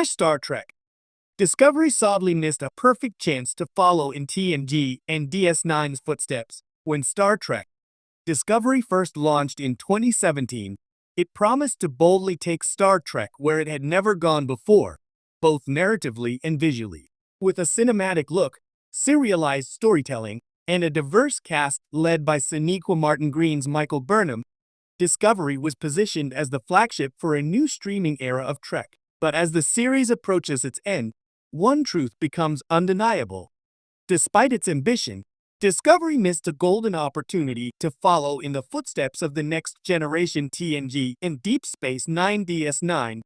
Star Trek. Discovery sadly missed a perfect chance to follow in TNG and DS9's footsteps. When Star Trek Discovery first launched in 2017, it promised to boldly take Star Trek where it had never gone before, both narratively and visually. With a cinematic look, serialized storytelling, and a diverse cast led by Sonequa Martin Green's Michael Burnham, Discovery was positioned as the flagship for a new streaming era of Trek. But as the series approaches its end, one truth becomes undeniable. Despite its ambition, Discovery missed a golden opportunity to follow in the footsteps of the next generation TNG and Deep Space Nine DS9,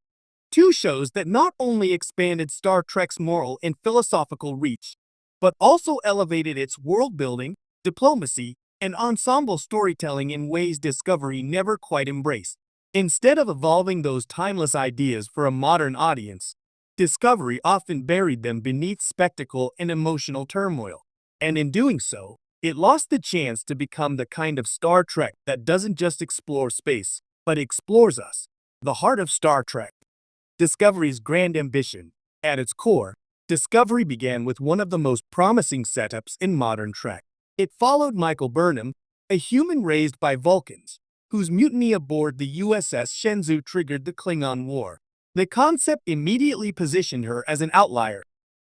two shows that not only expanded Star Trek's moral and philosophical reach, but also elevated its world-building, diplomacy, and ensemble storytelling in ways Discovery never quite embraced. Instead of evolving those timeless ideas for a modern audience, Discovery often buried them beneath spectacle and emotional turmoil. And in doing so, it lost the chance to become the kind of Star Trek that doesn't just explore space, but explores us, the heart of Star Trek. Discovery's grand ambition. At its core, Discovery began with one of the most promising setups in modern Trek. It followed Michael Burnham, a human raised by Vulcans, whose mutiny aboard the USS Shenzhou triggered the Klingon War. The concept immediately positioned her as an outlier,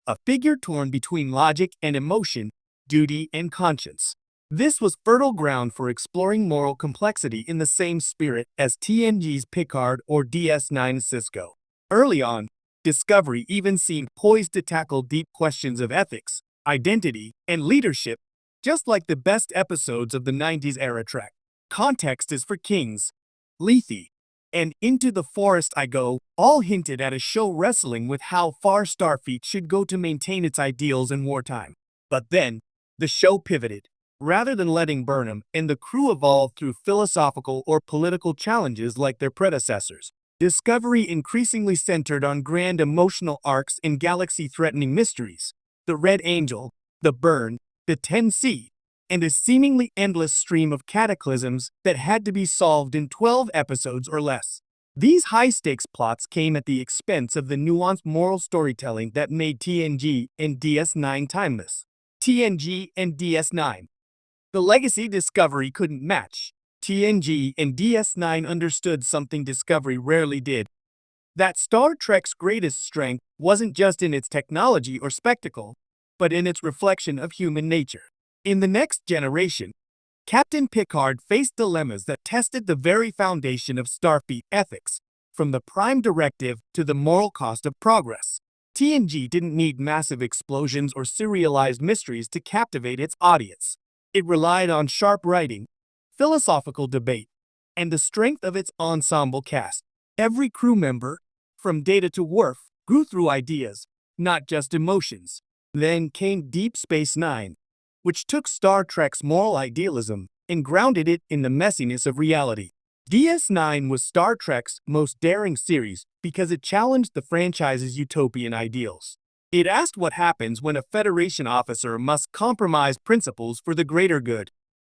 a figure torn between logic and emotion, duty and conscience. This was fertile ground for exploring moral complexity in the same spirit as TNG's Picard or DS9's Sisko. Early on, Discovery even seemed poised to tackle deep questions of ethics, identity, and leadership, just like the best episodes of the 90s era Trek. Context is for Kings, Lethe, and Into the Forest I Go all hinted at a show wrestling with how far Starfleet should go to maintain its ideals in wartime. But then, the show pivoted. Rather than letting Burnham and the crew evolve through philosophical or political challenges like their predecessors, Discovery increasingly centered on grand emotional arcs and galaxy-threatening mysteries. The Red Angel, the Burn, the 10C, and a seemingly endless stream of cataclysms that had to be solved in 12 episodes or less. These high-stakes plots came at the expense of the nuanced moral storytelling that made TNG and DS9 timeless. TNG and DS9. The legacy Discovery couldn't match. TNG and DS9 understood something Discovery rarely did. That Star Trek's greatest strength wasn't just in its technology or spectacle, but in its reflection of human nature. In the next generation, Captain Picard faced dilemmas that tested the very foundation of Starfleet ethics, from the Prime Directive to the moral cost of progress. TNG didn't need massive explosions or serialized mysteries to captivate its audience. It relied on sharp writing, philosophical debate, and the strength of its ensemble cast. Every crew member, from Data to Worf, grew through ideas, not just emotions. Then came Deep Space Nine, which took Star Trek's moral idealism and grounded it in the messiness of reality. DS9 was Star Trek's most daring series because it challenged the franchise's utopian ideals. It asked what happens when a Federation officer must compromise principles for the greater good,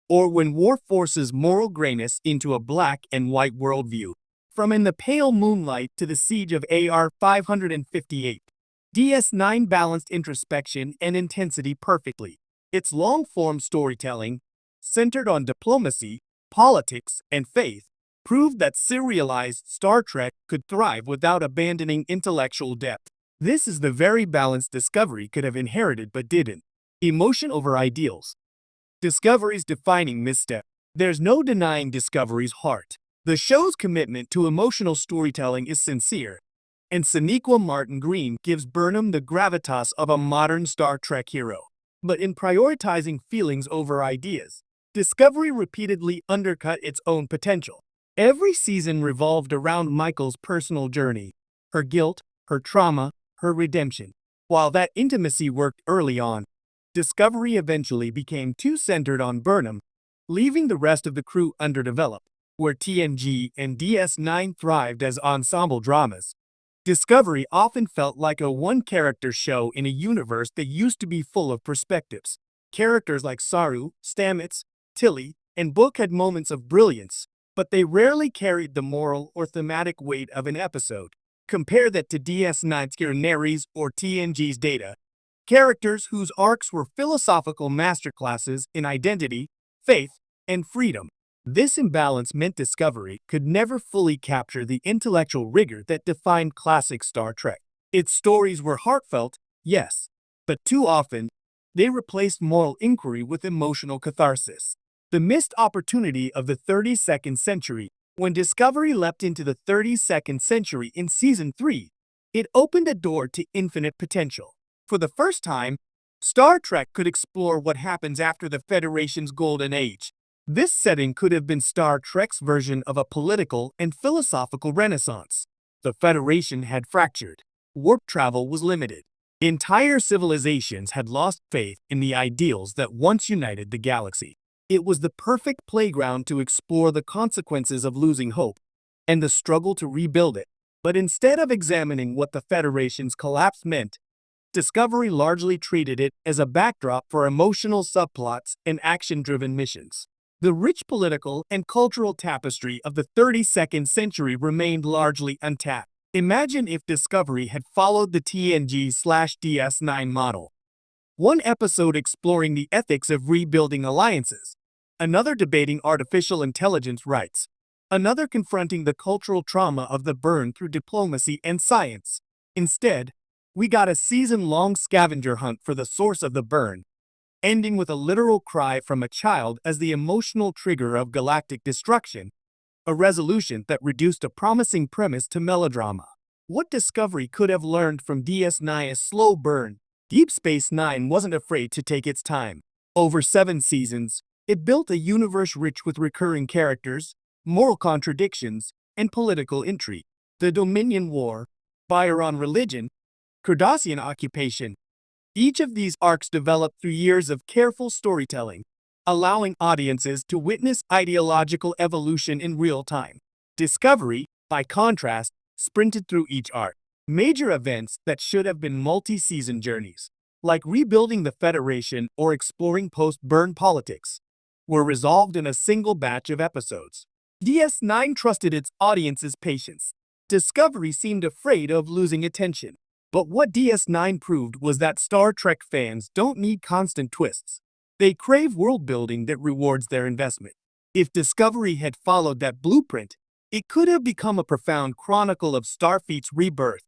or when war forces moral grayness into a black and white worldview. From In the Pale Moonlight to the Siege of AR-558, DS9 balanced introspection and intensity perfectly. Its long-form storytelling, centered on diplomacy, politics, and faith, proved that serialized Star Trek could thrive without abandoning intellectual depth. This is the very balance Discovery could have inherited but didn't. Emotion over ideals. Discovery's defining misstep. There's no denying Discovery's heart. The show's commitment to emotional storytelling is sincere, and Sonequa Martin Green gives Burnham the gravitas of a modern Star Trek hero. But in prioritizing feelings over ideas, Discovery repeatedly undercut its own potential. Every season revolved around Michael's personal journey, her guilt, her trauma, her redemption. While that intimacy worked early on, Discovery eventually became too centered on Burnham, leaving the rest of the crew underdeveloped. Where TNG and DS9 thrived as ensemble dramas, Discovery often felt like a one-character show in a universe that used to be full of perspectives. Characters like Saru, Stamets, Tilly, and Book had moments of brilliance, but they rarely carried the moral or thematic weight of an episode. Compare that to DS9's Guarneri's or TNG's Data, characters whose arcs were philosophical masterclasses in identity, faith, and freedom. This imbalance meant Discovery could never fully capture the intellectual rigor that defined classic Star Trek. Its stories were heartfelt, yes, but too often, they replaced moral inquiry with emotional catharsis. The missed opportunity of the 32nd century. When Discovery leapt into the 32nd century in Season 3, it opened a door to infinite potential. For the first time, Star Trek could explore what happens after the Federation's golden age. This setting could have been Star Trek's version of a political and philosophical renaissance. The Federation had fractured. Warp travel was limited. Entire civilizations had lost faith in the ideals that once united the galaxy. It was the perfect playground to explore the consequences of losing hope and the struggle to rebuild it. But instead of examining what the Federation's collapse meant, Discovery largely treated it as a backdrop for emotional subplots and action-driven missions. The rich political and cultural tapestry of the 32nd century remained largely untapped. Imagine if Discovery had followed the TNG/DS9 model. One episode exploring the ethics of rebuilding alliances, another debating artificial intelligence rights, another confronting the cultural trauma of the burn through diplomacy and science. Instead, we got a season-long scavenger hunt for the source of the burn, ending with a literal cry from a child as the emotional trigger of galactic destruction, a resolution that reduced a promising premise to melodrama. What Discovery could have learned from DS9's slow burn, Deep Space Nine wasn't afraid to take its time. Over 7 seasons, it built a universe rich with recurring characters, moral contradictions, and political intrigue. The Dominion War, Byron religion, Cardassian occupation. Each of these arcs developed through years of careful storytelling, allowing audiences to witness ideological evolution in real time. Discovery, by contrast, sprinted through each arc. Major events that should have been multi-season journeys, like rebuilding the Federation or exploring post-burn politics, were resolved in a single batch of episodes. DS9 trusted its audience's patience. Discovery seemed afraid of losing attention. But what DS9 proved was that Star Trek fans don't need constant twists. They crave world-building that rewards their investment. If Discovery had followed that blueprint, it could have become a profound chronicle of Starfleet's rebirth,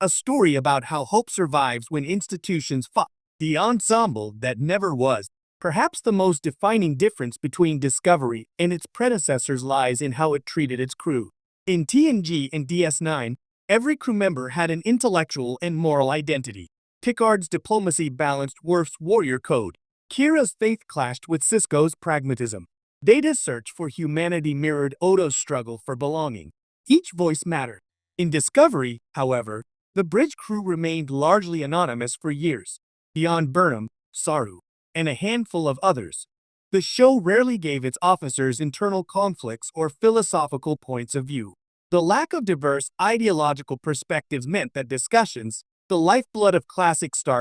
a story about how hope survives when institutions fall. The ensemble that never was. Perhaps the most defining difference between Discovery and its predecessors lies in how it treated its crew. In TNG and DS9, every crew member had an intellectual and moral identity. Picard's diplomacy balanced Worf's warrior code. Kira's faith clashed with Sisko's pragmatism. Data's search for humanity mirrored Odo's struggle for belonging. Each voice mattered. In Discovery, however, the bridge crew remained largely anonymous for years. Beyond Burnham, Saru, and a handful of others, the show rarely gave its officers internal conflicts or philosophical points of view. The lack of diverse ideological perspectives meant that discussions, the lifeblood of classic Star Trek,